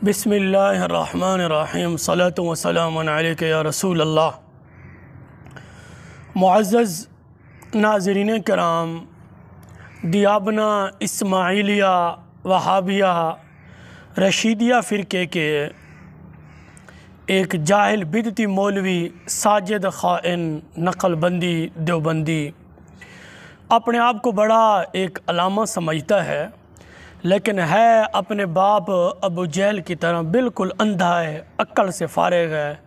बिस्मिल्लाहिर्रहमानिर्रहीम सलातु व सलामुन अलैका या रसूल अल्लाह। मुअज़्ज़ज़ नाज़रीन कराम, दियाबना इस्माइलिया वहाबिया रशीदिया फ़िरके के एक जाहिल बिदती मौलवी साजिद ख़ाइन नक़लबंदी देवबंदी अपने आप को बड़ा एक अलामा समझता है, लेकिन है अपने बाप अबू जहल की तरह बिल्कुल अंधा है, अक्ल से फारिग है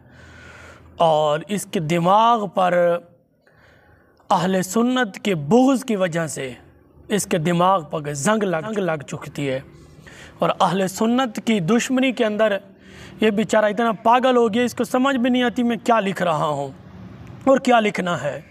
और इसके दिमाग पर अहले सुन्नत के बुग़्ज़ की वजह से इसके दिमाग पर जंग लग चुकती है और अहले सुन्नत की दुश्मनी के अंदर ये बेचारा इतना पागल हो गया, इसको समझ भी नहीं आती मैं क्या लिख रहा हूँ और क्या लिखना है।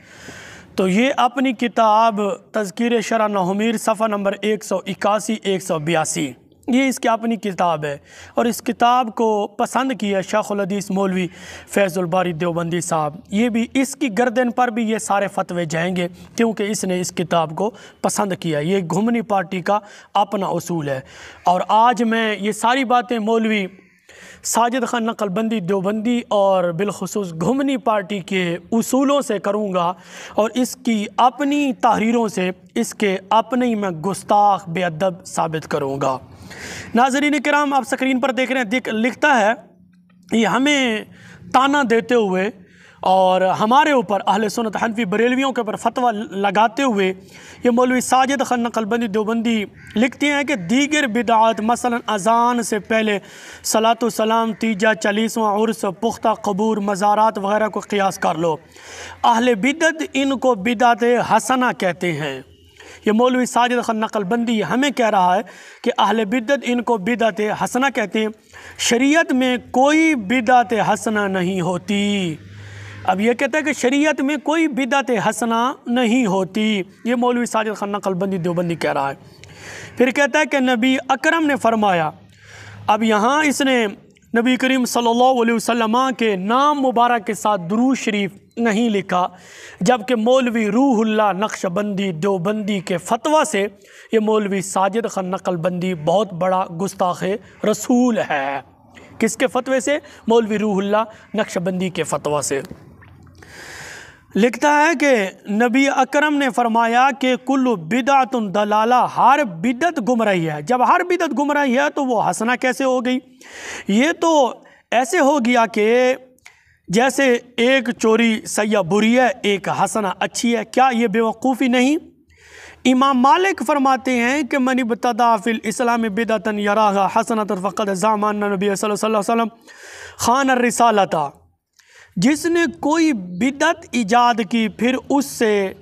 तो ये अपनी किताब तज़किर शरह नहुमीर सफ़ा नंबर 181-182 ये इसकी अपनी किताब है और इस किताब को पसंद किया शेखुल हदीस मौलवी फैज़ुल बारी देवबंदी साहब। ये भी इसकी गर्दन पर भी ये सारे फतवे जाएंगे क्योंकि इसने इस किताब को पसंद किया। ये घुमनी पार्टी का अपना उसूल है और आज मैं ये सारी बातें मौलवी साजिद ख़ान नक़लबंदी देवबंदी और बिलखुसूस घुमनी पार्टी के उसूलों से करूँगा और इसकी अपनी तहरीरों से इसके अपने ही मैं गुस्ताख बेअदब साबित करूँगा। नाज़रीन किराम, आप स्क्रीन पर देख रहे हैं, लिखता है ये हमें ताना देते हुए और हमारे ऊपर अहले सुन्नत हनफी बरेलवियों के ऊपर फतवा लगाते हुए ये मौलवी साजिद ख़ान नक़लबंदी देवबंदी लिखते हैं कि दीगर बिदात मसलन अज़ान से पहले सलातो सलाम, तीजा, चालीसवां उर्स, पुख्ता कबूर, मज़ारात वग़ैरह को क़ियास कर लो। अहले बिदत इनको बिदात हसना कहते हैं। ये मौलवी साजिद ख़ान नक़लबंदी हमें कह रहा है कि अहले बिदत इनको बिदात हसना कहते हैं। शरीयत में कोई बिदात हसना नहीं होती। अब ये कहता है कि शरीयत में कोई बिदअत हसना नहीं होती, ये मौलवी साजिद ख़ान नक़लबंदी देवबंदी कह रहा है। फिर कहता है कि नबी अकरम ने फरमाया। अब यहाँ इसने नबी करीम सल्लल्लाहु अलैहि वसल्लम के नाम मुबारक के साथ दुरूद शरीफ नहीं लिखा, जबकि मौलवी रूहुल्लाह नक्शबंदी देवबंदी के फतवा से ये मौलवी साजिद ख़ान नक़लबंदी बहुत बड़ा गुस्ताख़ रसूल है। किसके फतवे से? मौलवी रूहुल्लाह नक्शबंदी के फतवा से। लिखता है कि नबी अकरम ने फरमाया कि कुल्लु बिदअतुन दलाला, हर बिदत गुमराही है। जब हर बिदत गुमराही है तो वो हसना कैसे हो गई? ये तो ऐसे हो गया कि जैसे एक चोरी सय्या बुरी है, एक हसना अच्छी है। क्या ये बेवकूफ़ी नहीं? इमाम मालिक फरमाते हैं कि मनी बतदा फिल इस्लाम बिदअतन यराहा हसनतन फ़क़द ज़अमा अन्ना नबी सल्लल्लाहु अलैहि वसल्लम खान रिसालता। जिसने कोई बिदत ईजाद की फिर उससे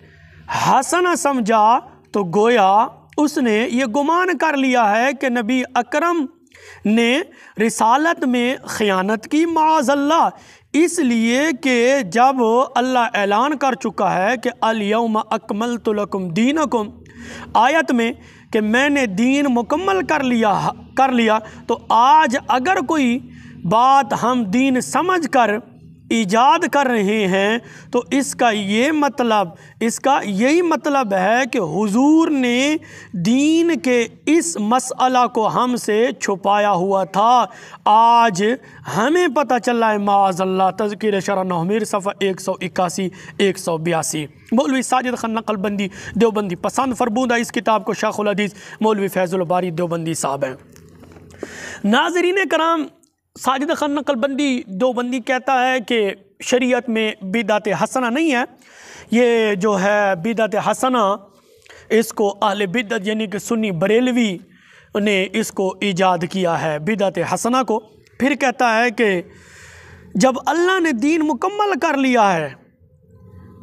हसना समझा तो गोया उसने ये गुमान कर लिया है कि नबी अकरम ने रिसालत में ख़यानत की, माअज़ल्लाह। इसलिए कि जब अल्लाह ऐलान कर चुका है कि अल यौम अकमलतु लकुम दीनकुम आयत में कि मैंने दीन मुकम्मल कर लिया, तो आज अगर कोई बात हम दीन समझ कर ईजाद कर रहे हैं तो इसका यही मतलब है कि हुजूर ने दीन के इस मसला को हमसे छुपाया हुआ था। आज हमें पता चला है, माअज़ल्लाह। तज़किर शरह नहुमीर सफ़ा 181-182 मौलवी साजिद ख़ान नक़लबंदी देवबंदी पसंद फरबूदा इस किताब को शेखुल हदीस मौलवी फैज़ुल बारी देवबंदी साहब हैं। नाज़रीन कराम, साजिद ख़ान नक़लबंदी देवबंदी कहता है कि शरीयत में बिदअत हसना नहीं है। ये जो है बिदअत हसना, इसको अहले बिदअत यानी कि सुन्नी बरेलवी ने इसको ईजाद किया है बिदअत हसना को। फिर कहता है कि जब अल्लाह ने दीन मुकम्मल कर लिया है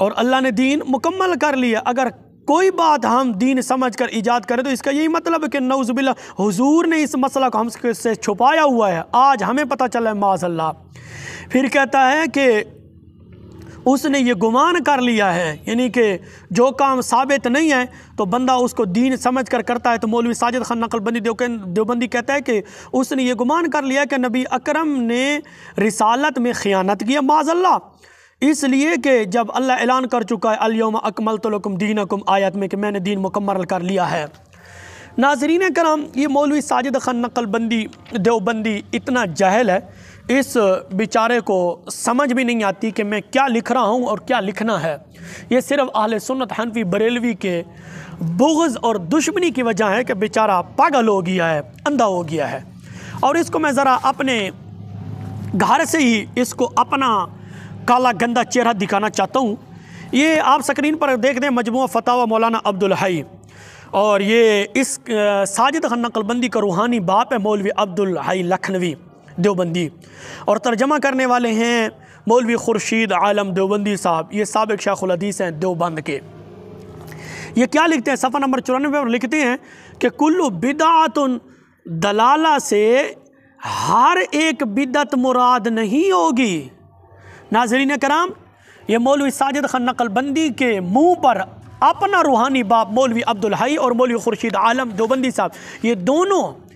और अल्लाह ने दीन मुकम्मल कर लिया, अगर कोई बात हम दीन समझ कर ईजाद करें तो इसका यही मतलब है कि नऊज़ुबिल्लाह हुजूर ने इस मसला को हमसे छुपाया हुआ है, आज हमें पता चला है, माअज़ल्लाह। फिर कहता है कि उसने ये गुमान कर लिया है, यानी कि जो काम साबित नहीं है तो बंदा उसको दीन समझ कर करता है। तो मौलवी साजिद ख़ान नक़लबंदी देवबंदी कहता है कि उसने ये गुमान कर लिया कि नबी अकरम ने रिसालत में ख़यानत किया, माअज़ल्लाह। इसलिए कि जब अल्लाह ऐलान कर चुका है अल यौम अकमलतु लकुम दीनकुम आयत में कि मैंने दीन मुकम्मल कर लिया है। नाज़रीन कराम, ये मौलवी साजिद खान नकलबंदी देवबंदी इतना जाहिल है, इस बेचारे को समझ भी नहीं आती कि मैं क्या लिख रहा हूँ और क्या लिखना है। ये सिर्फ अहले सुन्नत हनफी बरेलवी के बुग़्ज़ और दुश्मनी की वजह है कि बेचारा पागल हो गया है, अंधा हो गया है। और इसको मैं ज़रा अपने घर से ही इसको अपना काला गंदा चेहरा दिखाना चाहता हूँ। ये आप स्क्रीन पर देख दें, मजमूआ फतावा मौलाना अब्दुल हई, और ये इस साजिद खान नकलबंदी का रूहानी बाप है मौलवी अब्दुल हई लखनवी देवबंदी, और तर्जमा करने वाले हैं मौलवी खुर्शीद आलम देवबंदी साहब। ये साबिक़ शेखुल हदीस हैं देवबंद के। ये क्या लिखते हैं, सफ़ा नंबर 94 पर लिखते हैं कि कुल्लु बिदअतुन दलाला से हर एक बिदत मुराद नहीं होगी। नाज़रीन कराम, ये मौलवी साजिद खान नकलबंदी के मुंह पर अपना रूहानी बाप मौलवी अब्दुल हई और मौलवी खुर्शीद आलम देवबंदी साहब, ये दोनों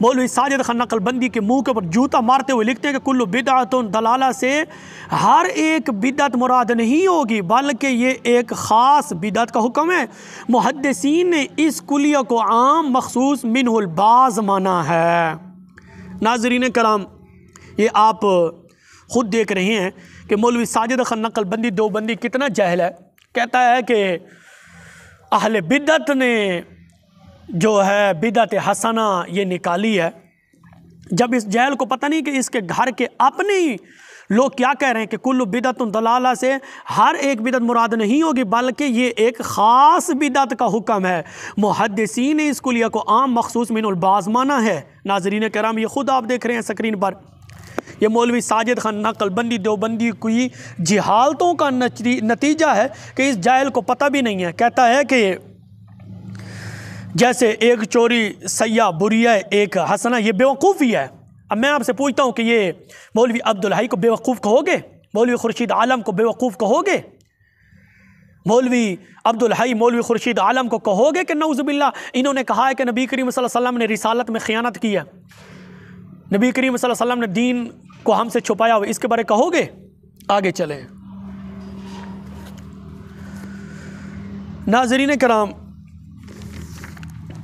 मौलवी साजिद खान नकलबंदी के मुंह के ऊपर जूता मारते हुए लिखते हैं कि कुल्लु बिदअतुन दलाला से हर एक बिदत मुराद नहीं होगी, बल्कि ये एक ख़ास बिदत का हुक्म है। मुहद्दिसीन ने इस कुलिया को आम मखसूस मिनहुल बाज़ माना है। नाज़रीन कराम, ये आप ख़ुद देख रहे हैं कि मौलवी साजिद खान नकलबंदी देवबंदी कितना जाहिल है। कहता है कि अहले बिदत ने जो है बिदत हसना ये निकाली है, जब इस जहल को पता नहीं कि इसके घर के अपने ही लोग क्या कह रहे हैं कि कुल्लु बिदअतुन दलाला से हर एक बिदत मुराद नहीं होगी, बल्कि ये एक ख़ास बिदत का हुक्म है। मुहद्दिसीन ने इस कुलिया को आम मखसूस मिनुल बाज़ माना है। नाज़रीन कराम, ये ख़ुद आप देख रहे हैं स्क्रीन पर, ये मौलवी साजिद खान नकलबंदी देवबंदी की जिहालतों का नतीजा है कि इस जाहिल को पता भी नहीं है। कहता है कि जैसे एक चोरी सैया बुरिया एक हसना, ये बेवकूफ़ी है। अब मैं आपसे पूछता हूँ कि ये मौलवी अब्दुल हई को बेवकूफ़ कहोगे? मौलवी खुर्शीद आलम को बेवकूफ़ कहोगे? मौलवी अब्दुल हई मौलवी खुर्शीद आलम को कहोगे कि नऊज़ुबिल्लाह इन्होंने कहा है कि नबी करीम सल्लल्लाहु अलैहि वसल्लम ने रिसालत में ख़यानत की है, नबी करीम सल्लल्लाहु अलैहि वसल्लम ने दीन को हमसे छुपाया हुआ, इसके बारे कहोगे? आगे चलें। नाज़रीन कराम,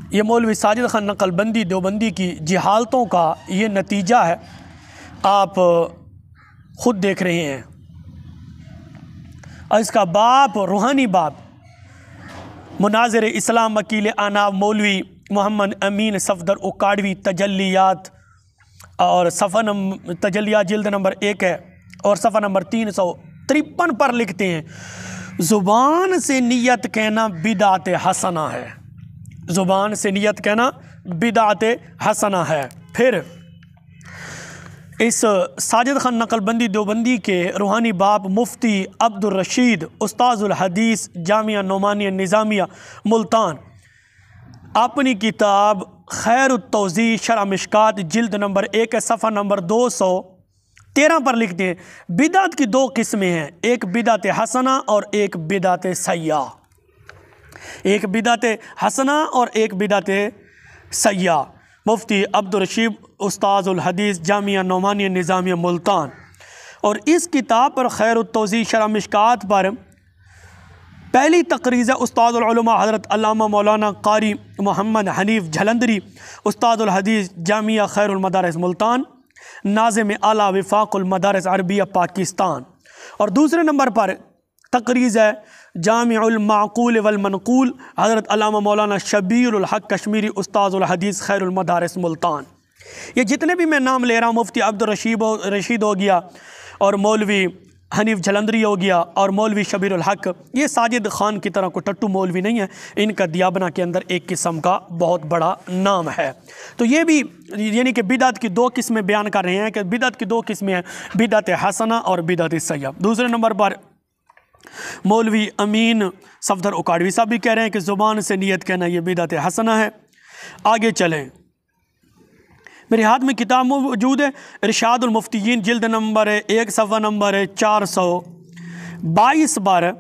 ये मौलवी साजिद खान नकलबंदी देवबंदी की जिहालतों का ये नतीजा है, आप ख़ुद देख रहे हैं। और इसका बाप, रूहानी बाप, मुनाज़िर इस्लाम वकील आनाब मौलवी मोहम्मद अमीन सफदर उकाड़वी तजल्लियात, और तजल्लियात जिल्द नंबर 1 है और सफ़ा नंबर 353 पर लिखते हैं, ज़ुबान से नियत कहना बिदात हसना है। ज़ुबान से नियत कहना बिदात हसना है। फिर इस साजिद खान नकलबंदी देवबंदी के रूहानी बाप मुफ्ती अब्दुल रशीद उस्ताजुल हदीस जामिया नोमानिया निज़ामिया मुल्तान अपनी किताब खैरुत तौज़ी शरह मिशकात जिल्द नंबर 1 है, सफ़ा नंबर 213 पर लिखते हैं, बिदात की 2 किस्में हैं, एक बिदात हसना और एक बिदात सय्या। एक बिदात हसना और एक बिदात सय्या। मुफ्ती अब्दुल रशीद उस्ताजुल हदीस जामिया नोमानिया निज़ामिया मुल्तान। और इस किताब पर खैरुत तौज़ी शरह मिशकात पर पहली तकरीज़ उस्तादुल उलमा हज़रत अल्लामा मौलाना कारी मोहम्मद हनीफ़ झलंदरी उस्तादुल हदीस जामिया खैरुल मदारिस मुल्तान नाज़िम आला वफ़ाक़ुल मदारिस अरबिया पाकिस्तान। और दूसरे नंबर पर तकरीज़ है जामिउल माक़ूल वल मनक़ूल हज़रत अल्लामा मौलाना शबीरुल हक़ कश्मीरी उस्तादुल हदीस खैरुल मदारिस मुल्तान। ये जितने भी मैं नाम ले रहा हूँ, मुफ्ती अब्दुल रशीद हो गया, और मौलवी हनीफ़ झलंदरी हो गया, और मौलवी शबीरुल हक़, ये साजिद खान की तरह को टट्टू मौलवी नहीं है, इनका दियाबना के अंदर एक किस्म का बहुत बड़ा नाम है। तो ये भी यानी कि बिदअत की 2 किस्में बयान कर रहे हैं कि बिदअत की 2 किस्में हैं, बिदअत हसना और बिदअत सय्या। दूसरे नंबर पर मौलवी अमीन सफदर उकाड़वी साहब भी कह रहे हैं कि ज़ुबान से नियत कहना ये बिदअत हसना है। आगे चलें, मेरे हाथ में किताब मौजूद है, इरशादुल मुफ्तियीन जिल्द नंबर 1 सफ़ा नंबर 422 पर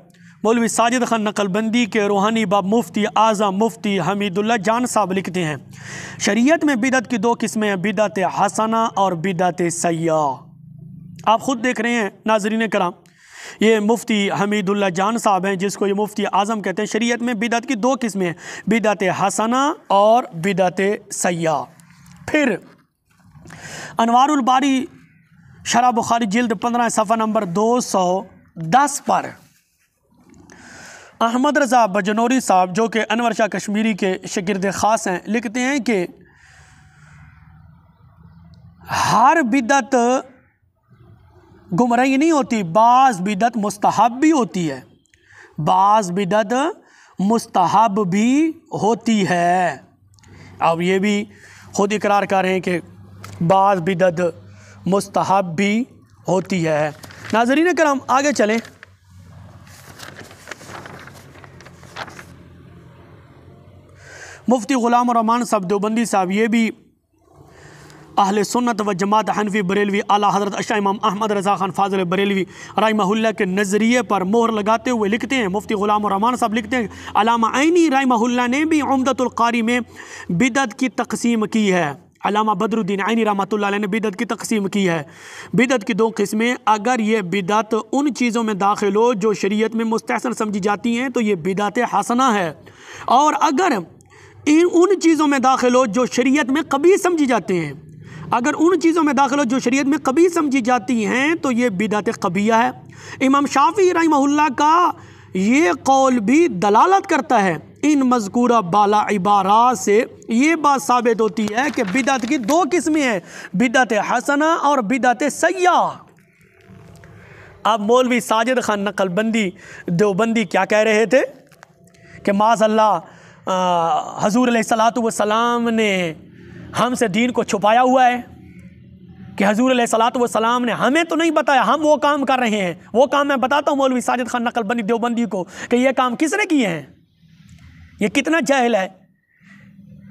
मौलवी साजिद खान नकलबंदी के रूहानी बाप मुफ्ती आज़म मुफ्ती हमीदुल्लाह जान साहब लिखते हैं, शरीयत में बिदअत की 2 किस्में हैं, बिदअत हसना और बिदअत सय्या। आप ख़ुद देख रहे हैं नाज़रीन कराम, ये मुफ्ती हमीदुल्लाह जान साहब हैं, जिसको ये मुफ्ती आज़म कहते हैं। शरीयत में बिदअत की दो किस्में हैं, बिदअत हसना और बिदअत सय्या। फिर अनवारुल बारी शरह बुखारी जिल्द 15 सफ़ा नंबर 210 पर अहमद रज़ा बजनौरी साहब, जो कि अनवर शाह कश्मीरी के शागिर्द ख़ास हैं, लिखते हैं कि हर बिदअत गुमराही नहीं होती, बाज़ बिदअत मुस्तहब भी होती है, बाज़ बिदअत मुस्तहब भी होती है। अब ये भी खुद इकरार कर रहे हैं कि बाज़ बिदअत मुस्तहब भी होती है। नाज़रीन करम आगे चलें। मुफ्ती ग़ुलाम रहमान साहब देवबंदी साहब, ये भी अहले सुन्नत व जमात हनफी बरेलवी आला हज़रत अशा इमाम अहमद रज़ा खान फ़ाज़िल बरेलवी रहमहुल्लाह के नज़रिए पर मोहर लगाते हुए लिखते हैं। मुफ्ती ग़ुलाम रहमान साहब लिखते हैं, अल्लामा ऐनी रहमहुल्लाह ने भी उम्दतुल क़ारी में बिदअत की तक़सीम की है। अल्लामा बदरुद्दीन ऐनी रहमतुल्लाह अलैह ने बिदअत की तक़सीम की है। बिदअत की दो किस्में, अगर ये बिदअत उन चीज़ों में दाखिल हो जो शरीयत में मुस्तहसन समझी जाती हैं तो ये बिदअत हसना है, और अगर उन चीज़ों में दाखिल हो जो शरीयत में कबीह समझी जाते हैं, अगर उन चीज़ों में दाखिल हो जो शरीयत में कबीह समझी जाती हैं तो ये बिदअत कबीहा है। इमाम शाफ़ी रहमहुल्लाह का ये कौल भी दलालत करता है। इन मज़कूरा बाला इबारात से ये बात साबित होती है कि बिदअत की दो किस्में हैं, बिदअत हसना और बिदअत सय्या। अब मौलवी साजिद खान नकलबंदी देवबंदी क्या कह रहे थे कि माज़अल्लाह हज़ूर अलैहिस्सलातु वस्सलाम ने हमसे दीन को छुपाया हुआ है, कि हज़ूर अलैहिस्सलातु वस्सलाम ने हमें तो नहीं बताया, हम वो काम कर रहे हैं। वो काम मैं बताता हूँ मौलवी साजिद खान नकलबंदी देवबंदी को कि ये काम किसने किए हैं। ये कितना जाहिल है,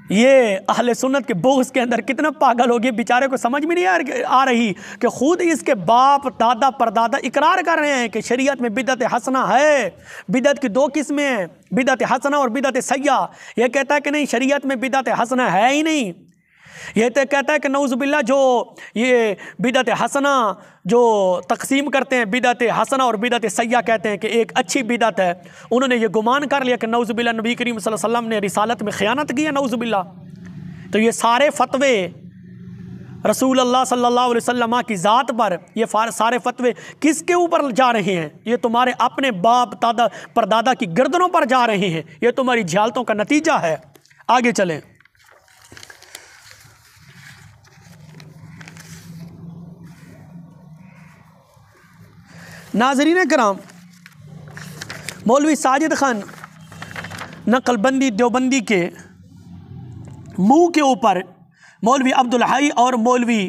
ये अहले सुन्नत के बोझ के अंदर कितना पागल हो गए, बेचारे को समझ में नहीं आ रही कि खुद इसके बाप दादा परदादा इकरार कर रहे हैं कि शरीयत में बिदअत हसना है। बिदअत की दो किस्में हैं, बिदअत हसना और बिदअत सय्या। ये कहता है कि नहीं शरीयत में बिदअत हसना है ही नहीं। ये तो कहता है कि नऊज़ुबिल्लाह जो ये बिदअत हसना जो तकसीम करते हैं, बिदअत हसना और बिदअत सय्या कहते हैं कि एक अच्छी बिदअत है, उन्होंने ये गुमान कर लिया कि नऊज़ुबिल्लाह नबी करीम सल्लल्लाहु अलैहि वसल्लम ने रिसालत में ख़यानत की है, नऊज़ुबिल्लाह। तो ये सारे फतवे रसूल अल्लाह सल्लल्लाहु अलैहि वसल्लम की ज़ात पर, ये सारे फतवे किसके ऊपर जा रहे हैं? ये तुम्हारे अपने बाप दादा परदादा की गर्दनों पर जा रहे हैं। ये तुम्हारी जहालतों का नतीजा है। आगे चलें। नाज़रीन कराम, मौलवी साजिद खान नकलबंदी देवबंदी के मुंह के ऊपर मौलवी अब्दुल हई और मौलवी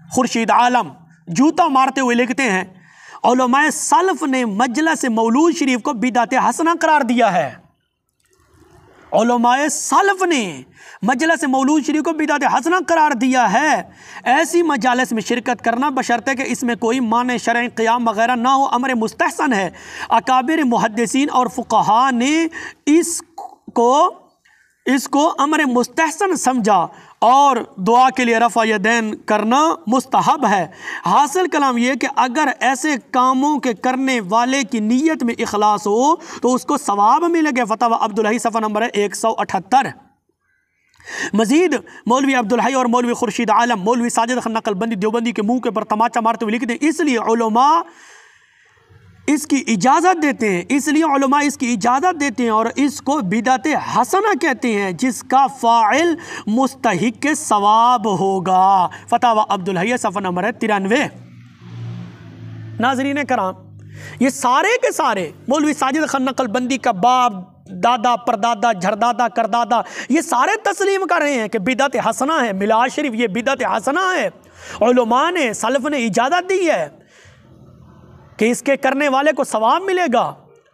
खुर्शीद आलम जूता मारते हुए लिखते हैं, उलमाए सल्फ ने मजलिस मौलूद शरीफ को बिदअत हसना करार दिया है। उलमाए सल्फ ने मजलिस मौलूद शरीफ को बिदअत हसना करार दिया है। ऐसी मजालिस में शिरकत करना बशर्ते कि इसमें कोई माने शरई क़ियाम वगैरह ना हो, अमर मुस्तहसन है। अकाबिर मुहद्दिसीन और फ़ुक़हा ने इसको अमर मुस्तहसन समझा और दुआ के लिए रफ़ा यदैन करना मुस्तहब है। हासिल कलाम यह कि अगर ऐसे कामों के करने वाले की नीयत में इखलास हो तो उसको सवाब मिलेगा। फतवा अब्दुल हई सफ़ा नंबर 178। मजीद मौलवी अब्दुल हई और मौलवी खुर्शीद आलम मौलवी साजिद खान नकलबंदी देवबंदी के मुंह के ऊपर तमाचा मारते हुए लिखते हैं, इसलिए उलमा इसकी इजाज़त देते हैं, इसलिए उलमा इसकी इजाज़त देते हैं और इसको बिदअत हसना कहते हैं, जिसका फ़ाइल मुस्तहिक के सवाब होगा। फतवा अब्दुल हई सफ़ा नंबर 93। नाज़रीन कराम, ये सारे के सारे मौलवी साजिद खान नकलबंदी का बाप दादा परदादा झरदादा करदादा ये सारे तस्लीम कर रहे हैं कि बिदअत हसना है। मिलाद शरीफ ये बिदअत हसना है। उलमा ने सल्फ़ ने इजाज़त दी है कि इसके करने वाले को सवाब मिलेगा।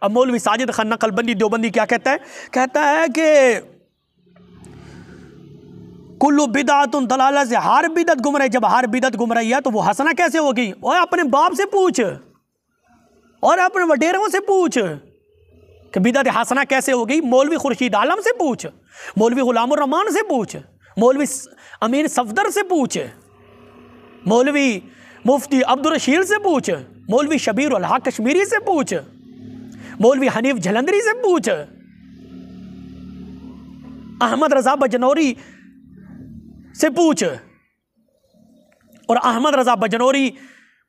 अब मौलवी साजिद खान नकलबंदी देवबंदी क्या कहता है? कहता है कि कुल्लु बिदअतुन दलाला से हर बिदअत गुमराही। जब हर बिदअत गुमराही है तो वो हसना कैसे होगी? और अपने बाप से पूछ और अपने वडेरों से पूछ कि बिदअत हसना कैसे होगी। मौलवी खुर्शीद आलम से पूछ, मौलवी ग़ुलामुर रहमान से पूछ, मौलवी अमीन सफदर से पूछ, मौलवी मुफ्ती अब्दुल रशीद से पूछ, मौलवी शबीर उल हक कश्मीरी से पूछ, मौलवी हनीफ जलंधरी से पूछ, अहमद रजा बजनौरी से पूछ। और अहमद रजा बजनौरी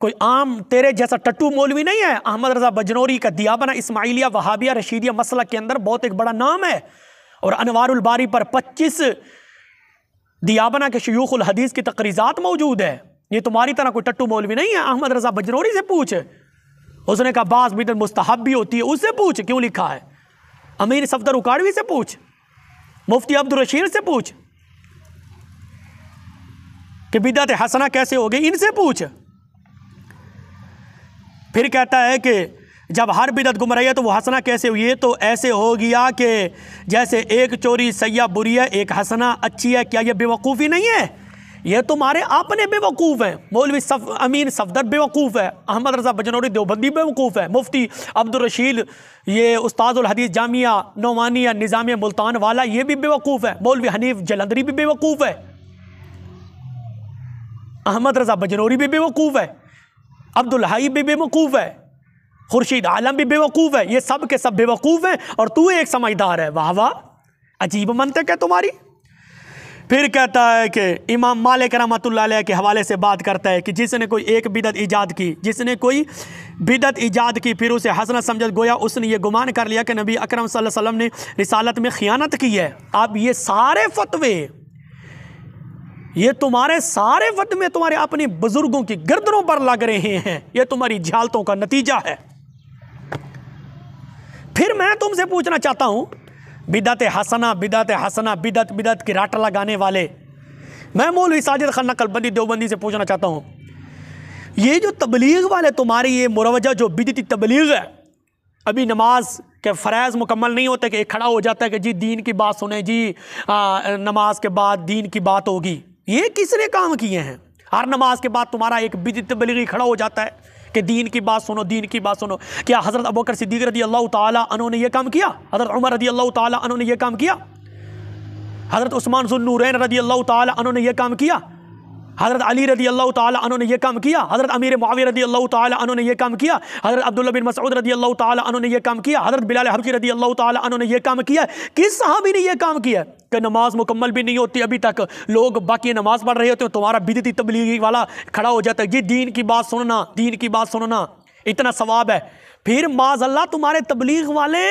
कोई आम तेरे जैसा टट्टू मौलवी नहीं है। अहमद रजा बजनौरी का दियाबना इस्माइलिया वहाबिया रशीदिया मसलक के अंदर बहुत एक बड़ा नाम है। और अनवारुल बारी पर 25 दियाबना के शयूखुल हदीस की तकरीज़ात मौजूद है। ये तुम्हारी तरह कोई टट्टू मौलवी नहीं है। अहमद रजा बजनौरी से पूछ, उसने कहा बास बिदअत मुस्तहब भी होती है, उससे पूछ क्यों लिखा है। अमीर सफदर उकाड़वी से पूछ, मुफ्ती अब्दुल रशीद से पूछ कि बिदअत हसना कैसे होगी, इनसे पूछ। फिर कहता है कि जब हर बिदअत गुमराही है तो वो हसना कैसे हुई है, तो ऐसे हो गया कि जैसे एक चोरी सैया बुरी है, एक हसना अच्छी है। क्या ये बेवकूफ़ी नहीं है? ये तुम्हारे अपने बेवकूफ़ हैं। मौलवी अमीन सफदर बेवकूफ़ है, अहमद रजा बजनौरी देवबंदी बेवकूफ़ है, मुफ्ती अब्दुल रशीद ये उस्तादुल हदीस जामिया नौमानिया निज़ामिया मुल्तान वाला ये भी बेवकूफ़ है, मौलवी हनीफ जलंधरी भी बेवकूफ़ है, अहमद रजा बजनौरी भी बेवकूफ़ है, अब्दुल हई भी बेवकूफ़ है, खुर्शीद आलम भी बेवकूफ़ है। ये सब के सब बेवकूफ़ हैं और तू एक समझदार है। वाह वाह, अजीब मंतक है तुम्हारी। फिर कहता है कि इमाम मालिक रहमतुल्लाह अलैह के हवाले से बात करता है कि जिसने कोई एक बिदअत ईजाद की, जिसने कोई बिदअत ईजाद की फिर उसे हसनत समझ गोया उसने ये गुमान कर लिया कि नबी अकरम सल्लल्लाहु अलैहि वसल्लम ने रिसालत में खियानत की है। अब ये सारे फतवे, ये तुम्हारे सारे फतवे तुम्हारे अपने बुजुर्गों की गर्दनों पर लग रहे हैं। ये तुम्हारी जहालतों का नतीजा है। फिर मैं तुमसे पूछना चाहता हूं, बिदअत हसना बिदअत हसना बिदअत बिदअत की राट लगाने वाले, मैं मौलवी साजिद खान नकलबंदी देवबंदी से पूछना चाहता हूं, ये जो तबलीग वाले तुम्हारी ये मुरवजा जो बिदअती तबलीग है, अभी नमाज के फ़रज़ मुकम्मल नहीं होते कि एक खड़ा हो जाता है कि जी दीन की बात सुने जी, नमाज के बाद दीन की बात होगी। ये किसने काम किए हैं? हर नमाज के बाद तुम्हारा एक बिदअती तबलीगी खड़ा हो जाता है कि दीन की बात सुनो, दीन की बात सुनो। क्या हज़रत अबू बकर सिद्दीक़ रज़ी अल्लाह ताला अन्हु ने यह काम किया? हज़रत उमर रज़ी अल्लाह ताला अन्हु ने यह काम किया? हज़रत उस्मान ज़ुन्नूरैन रज़ी अल्लाह ताला अन्हु ने यह काम किया? हज़रत अली रज़ी अल्लाह ताला अन्हु ने यह काम किया? हज़रत अमीर मुआविया रज़ी अल्लाह ताला अन्हु ने यह काम किया? हज़रत अब्दुल्लाह बिन मसऊद रज़ी अल्लाह ताला अन्हु ने यह काम किया? हज़रत बिलाल हबशी रज़ी अल्लाह ताला अन्हु ने यह काम किया? किस सहाबी ने यह काम किया कि नमाज मुकम्मल भी नहीं होती, अभी तक लोग बाकी नमाज पढ़ रहे होते हैं, तुम्हारा बिदअती तबलीगी वाला खड़ा हो जाता है जी दीन की बात सुनना, दीन की बात सुनना, इतना सवाब है। फिर माज़अल्लाह तुम्हारे तबलीग वाले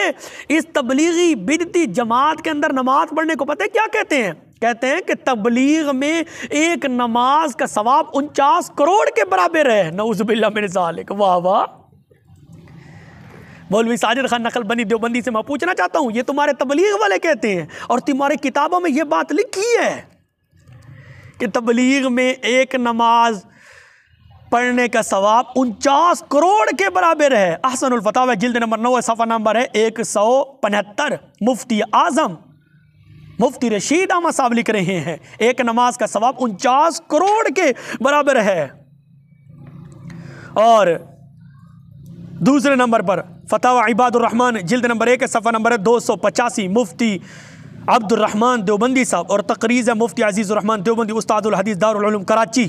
इस तबलीगी बिदअती जमात के अंदर नमाज पढ़ने को पता है क्या कहते हैं? कहते हैं कि तबलीग में एक नमाज का सवाब 49 करोड़ के बराबर है। नऊज़ुबिल्लाह मिन ज़ालिक। वाह वाह। मौलवी साजिद खान नकलबंदी देवबंदी से मैं पूछना चाहता हूँ, ये तुम्हारे तबलीग वाले कहते हैं और तुम्हारी किताबों में ये बात लिखी है कि तबलीग में एक नमाज पढ़ने का सवाब 49 करोड़ के बराबर है। अहसनुल फतावा जिल्द नंबर 9 सफ़ा नंबर है 175। मुफ्ती आज़म मुफ्ती रशीद अहमद साहब लिख रहे हैं एक नमाज का सवाब 49 करोड़ के बराबर है। और दूसरे नंबर पर फतावा इबादुर रहमान जिल्द नंबर 1 सफ़ा नंबर 285 मुफ्ती अब्दुल रहमान देवबंदी साहब और तकरीज़ मुफ्ती अजीज़ुर रहमान देवबंदी उस्तादुल हदीस दारुल उलूम कराची।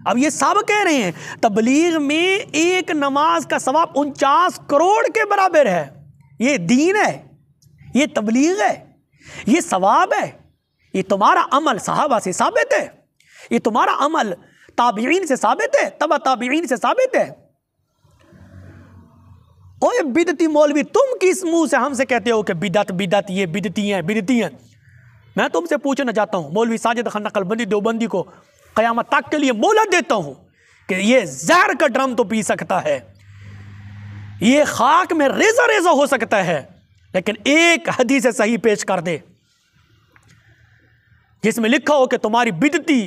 अब ये सब कह रहे हैं तबलीग में एक नमाज का सवाब 49 करोड़ के बराबर है। ये दीन है, ये तबलीग है, ये सवाब है। ये तुम्हारा अमल सहाबा से साबित है, ये तुम्हारा अमल ताबीईन से साबित है, तबा ताबीईन से साबित है। ओए बिदती मौलवी, तुम किस मुंह से हमसे कहते हो कि बिदत बिदत ये बिदती हैं बिदती हैं? मैं तुमसे पूछना चाहता हूँ, मौलवी साजिद खान नकलबंदी देवबंदी को क़यामत तक के लिए मोहलत देता हूँ कि ये जहर का ड्रम तो पी सकता है, ये खाक में रेजा रेजा हो सकता है, लेकिन एक हदीस सही पेश कर दे जिसमें लिखा हो कि तुम्हारी बिदती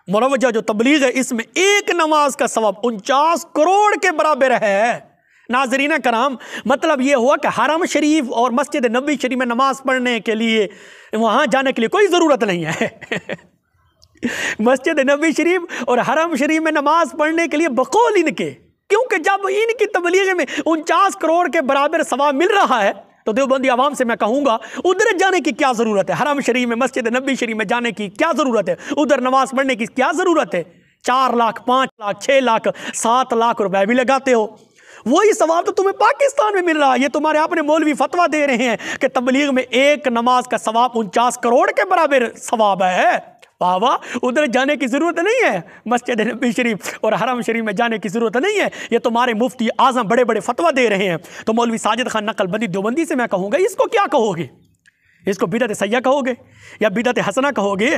मुरवजा जो तबलीग है इसमें एक नमाज का सवाब 49 करोड़ के बराबर है। नाज़रीन कराम, मतलब ये हुआ कि हरम शरीफ और मस्जिद नबी शरीफ में नमाज पढ़ने के लिए वहाँ जाने के लिए कोई ज़रूरत नहीं है। मस्जिद नबी शरीफ और हरम शरीफ में नमाज पढ़ने के लिए बकौल इनके, क्योंकि जब इनकी तबलीग में 49 करोड़ के बराबर सवाब मिल रहा है तो देवबंदी आवाम से मैं कहूँगा उधर जाने की क्या ज़रूरत है? हरम शरीफ में मस्जिद नबी शरीफ में जाने की क्या ज़रूरत है? उधर नमाज पढ़ने की क्या ज़रूरत है? 4 लाख, 5 लाख, 6 लाख, 7 लाख रुपए भी लगाते हो। वही सवाब तो तुम्हें पाकिस्तान में मिल रहा है। ये तुम्हारे अपने मौलवी फतवा दे रहे हैं कि तबलीग में एक नमाज का सवाब 49 करोड़ के बराबर सवाब है। वाह वाह, उधर जाने की ज़रूरत नहीं है, मस्जिद नबी शरीफ और हरम शरीफ में जाने की ज़रूरत नहीं है। ये तुम्हारे मुफ्ती आज़म बड़े बड़े फतवा दे रहे हैं। तो मौलवी साजिद खान नकलबंदी देवबंदी से मैं कहूँगा, इसको क्या कहोगे? इसको बिदअत सय्या कहोगे या बिदअत हसना कहोगे?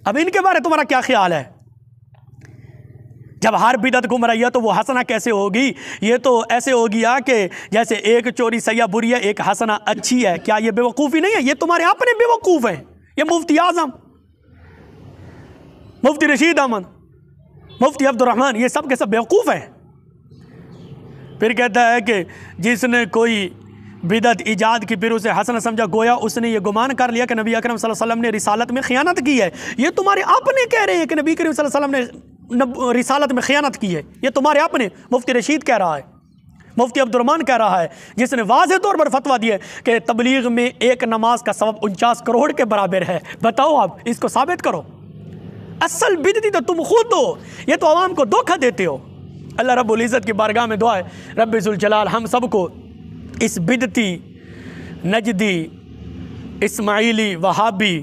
अब इनके बारे तुम्हारा क्या ख्याल है? जब हर बिदअत घूम रही है तो वो हसना कैसे होगी? ये तो ऐसे होगी कि जैसे एक चोरी सय्या बुरी है, एक हसना अच्छी है। क्या ये बेवकूफ़ी नहीं है? ये तुम्हारे अपने बेवकूफ़ हैं। ये मुफ्ती आज़म, मुफ्ती रशीद अहमद, मुफ्ती अब्दुर्रहमान, ये सब के सब बेवकूफ़ हैं। फिर कहता है कि जिसने कोई बिदअत ईजाद की फिर उसे हसन समझा, गोया उसने ये गुमान कर लिया कि नबी अकरम सल्लल्लाहु अलैहि वसल्लम ने रिसालत में खियानत की है। ये तुम्हारे अपने कह रहे हैं कि नबी करीम सल्लल्लाहु अलैहि वसल्लम ने रिसालत में खियानत की है। ये तुम्हारे अपने मुफ्ती रशीद कह रहा है, मुफ्ती अब्दुर्रहमान कह रहा है, जिसने वाज़ेह तौर पर फतवा दिया कि तबलीग में एक नमाज का सवाब 49 करोड़ के बराबर है। बताओ आप, इसको साबित करो। असल बिदती तो तुम खुद हो, ये तो आवाम को धोखा देते हो। अल्लाह रब्बुल इज़्ज़त की बारगाह में दुआ है, रब्बे ज़ुल जलाल हम सबको इस बिदती, नजदी, इस्माइली, वहाबी,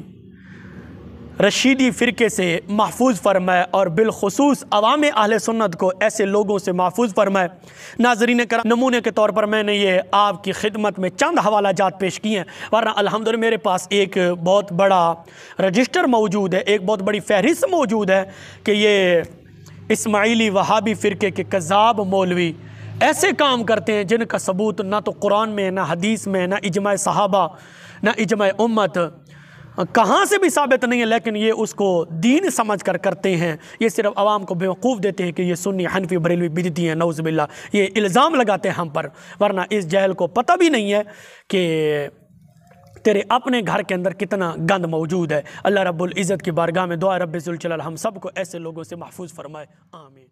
रशीदी फ़िरके से महफूज फरमाए और बिलखुसूस अवाम अहले सुन्नत को ऐसे लोगों से महफूज फरमाए। नाज़रीन करम, नमूने के तौर पर मैंने ये आपकी खिदमत में चंद हवाला जात पेश किए हैं, वरना अल्हम्दुलिल्लाह मेरे पास एक बहुत बड़ा रजिस्टर मौजूद है, एक बहुत बड़ी फहरिस्त मौजूद है कि ये इस्माइली वहाबी फ़िरके के कज़ाब मौलवी ऐसे काम करते हैं जिनका सबूत ना तो कुरान में, ना हदीस में, ना इजमा सहाबा, ना इजमा उम्मत कहाँ से भी साबित नहीं है, लेकिन ये उसको दीन समझ कर करते हैं। ये सिर्फ आवाम को बेवकूफ़ देते हैं कि ये सुन्नी, हनफी, बरेलवी बिदती हैं, नऊज़ बिल्लाह, ये इल्ज़ाम लगाते हैं हम पर, वरना इस जहल को पता भी नहीं है कि तेरे अपने घर के अंदर कितना गंद मौजूद है। अल्लाह रब्बुल इज़्ज़त की बारगाह में दुआ, रब्बे ज़ुल जलाल हम सबको ऐसे लोगों से महफूज फरमाए। आमीन।